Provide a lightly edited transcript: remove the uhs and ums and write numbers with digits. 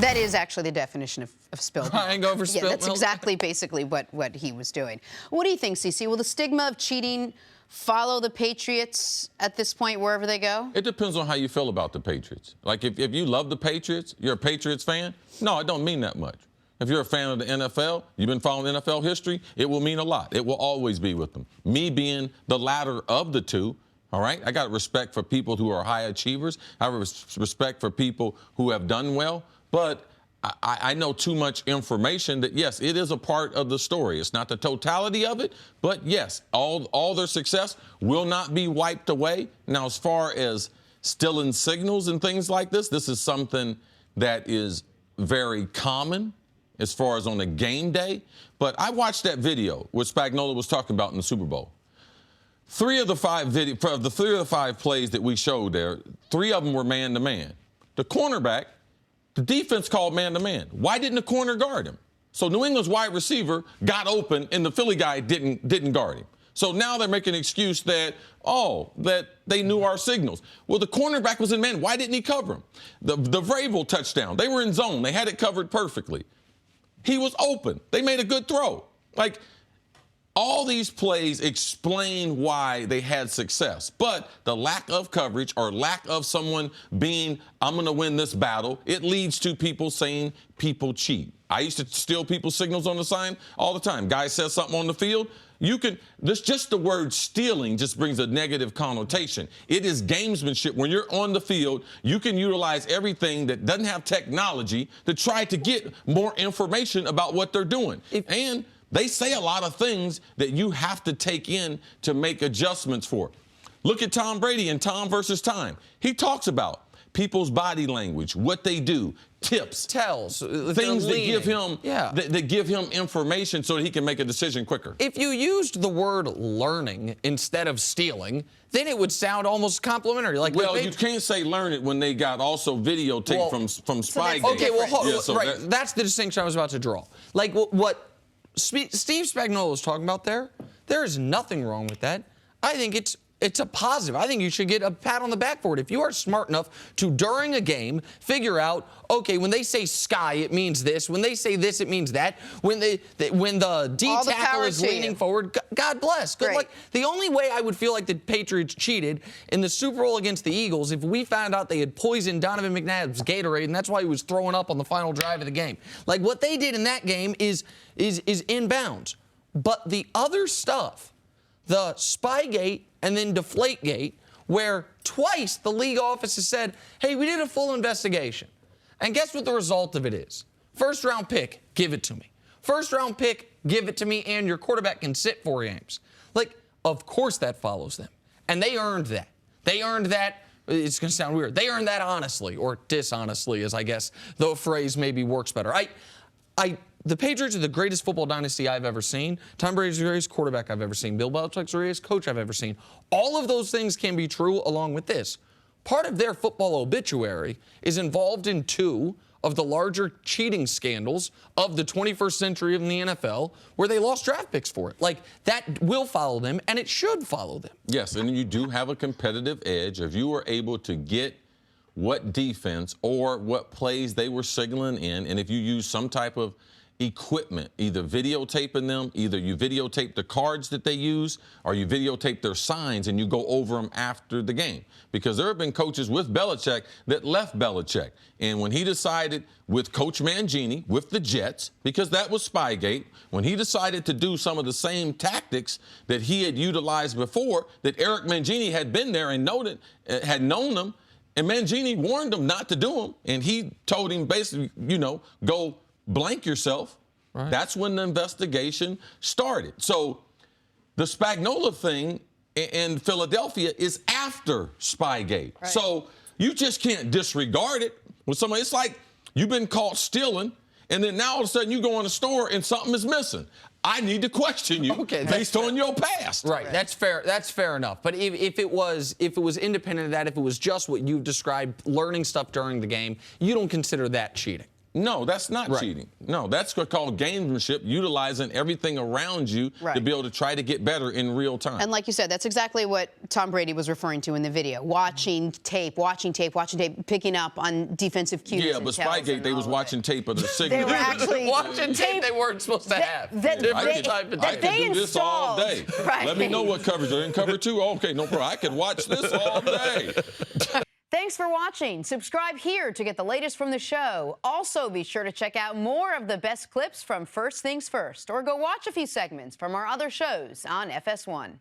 That is actually the definition of spilled milk. Crying over spilled milk. Yeah, that's milk. exactly basically what he was doing. What do you think, CC? Will the stigma of cheating follow the Patriots at this point wherever they go? It depends on how you feel about the Patriots. Like, if you love the Patriots, you're a Patriots fan, no, it don't mean that much. If you're a fan of the NFL, you've been following NFL history, it will mean a lot. It will always be with them. Me being the latter of the two, all right? I got respect for people who are high achievers. I have respect for people who have done well. But I know too much information that, yes, it is a part of the story. It's not the totality of it, but, yes, all their success will not be wiped away. Now, as far as stealing signals and things like this is something that is very common as far as on a game day. But I watched that video where Spagnuolo was talking about in the Super Bowl. Three of the five plays that we showed there, 3 of them were man-to-man. The cornerback, the defense called man-to-man. Why didn't the corner guard him? So New England's wide receiver got open, and the Philly guy didn't guard him. So now they're making an excuse that, that they knew our signals. Well, the cornerback was in man. Why didn't he cover him? The Vrabel touchdown, they were in zone. They had it covered perfectly. He was open. They made a good throw. Like, all these plays explain why they had success. But the lack of coverage or lack of someone being, I'm going to win this battle, it leads to people saying people cheat. I used to steal people's signals on the sign all the time. Guy says something on the field. Just the word stealing just brings a negative connotation. It is gamesmanship. When you're on the field, you can utilize everything that doesn't have technology to try to get more information about what they're doing. And they say a lot of things that you have to take in to make adjustments for. Look at Tom Brady in Tom versus Time. He talks about people's body language, what they do, tips, tells, things that give him that give him information so that he can make a decision quicker. If you used the word learning instead of stealing, then it would sound almost complimentary. Like, well, you can't say learn it when they got also videotape from Spygate. Okay, well, that's the distinction I was about to draw. Like what Steve Spagnuolo was talking about there is nothing wrong with that. I think it's a positive. I think you should get a pat on the back for it. If you are smart enough to, during a game, figure out, okay, when they say sky, it means this. When they say this, it means that. When the D tackle is leaning forward, God bless. Good luck. The only way I would feel like the Patriots cheated in the Super Bowl against the Eagles if we found out they had poisoned Donovan McNabb's Gatorade, and that's why he was throwing up on the final drive of the game. Like, what they did in that game is in bounds. But the other stuff, the Spygate and then Deflategate, where twice the league office has said, hey, we did a full investigation. And guess what the result of it is? First round pick, give it to me. First round pick, give it to me, and your quarterback can sit 4 games. Like, of course that follows them. And they earned that. They earned that. It's going to sound weird. They earned that honestly, or dishonestly, as I guess the phrase maybe works better. The Patriots are the greatest football dynasty I've ever seen. Tom Brady's the greatest quarterback I've ever seen. Bill Belichick's the greatest coach I've ever seen. All of those things can be true along with this. Part of their football obituary is involved in 2 of the larger cheating scandals of the 21st century in the NFL, where they lost draft picks for it. Like, that will follow them, and it should follow them. Yes, and you do have a competitive edge if you are able to get what defense or what plays they were signaling in, and if you use some type of equipment, either videotaping them, either you videotape the cards that they use, or you videotape their signs and you go over them after the game. Because there have been coaches with Belichick that left Belichick. And when he decided with Coach Mangini, with the Jets, because that was Spygate, when he decided to do some of the same tactics that he had utilized before, that Eric Mangini had been there and had known them, and Mangini warned him not to do them, and he told him basically, go blank yourself. Right. That's when the investigation started. So the Spagnuolo thing in Philadelphia is after Spygate. Right. So you just can't disregard it. When somebody, it's like you've been caught stealing, and then now all of a sudden you go in a store and something is missing. I need to question you based on your past. Right. That's fair. That's fair enough. But if it was independent of that, if it was just what you've described, learning stuff during the game, you don't consider that cheating. No, that's not cheating. No, that's called gamesmanship, utilizing everything around you to be able to try to get better in real time. And like you said, that's exactly what Tom Brady was referring to in the video. Watching tape, picking up on defensive cues. Yeah, but Spygate, they was watching tape of the signal. They were actually watching tape they weren't supposed to have. I could do this all day. Let me know what coverage. They're in cover 2? Okay, no problem. I could watch this all day. Thanks for watching. Subscribe here to get the latest from the show. Also, be sure to check out more of the best clips from First Things First, or go watch a few segments from our other shows on FS1.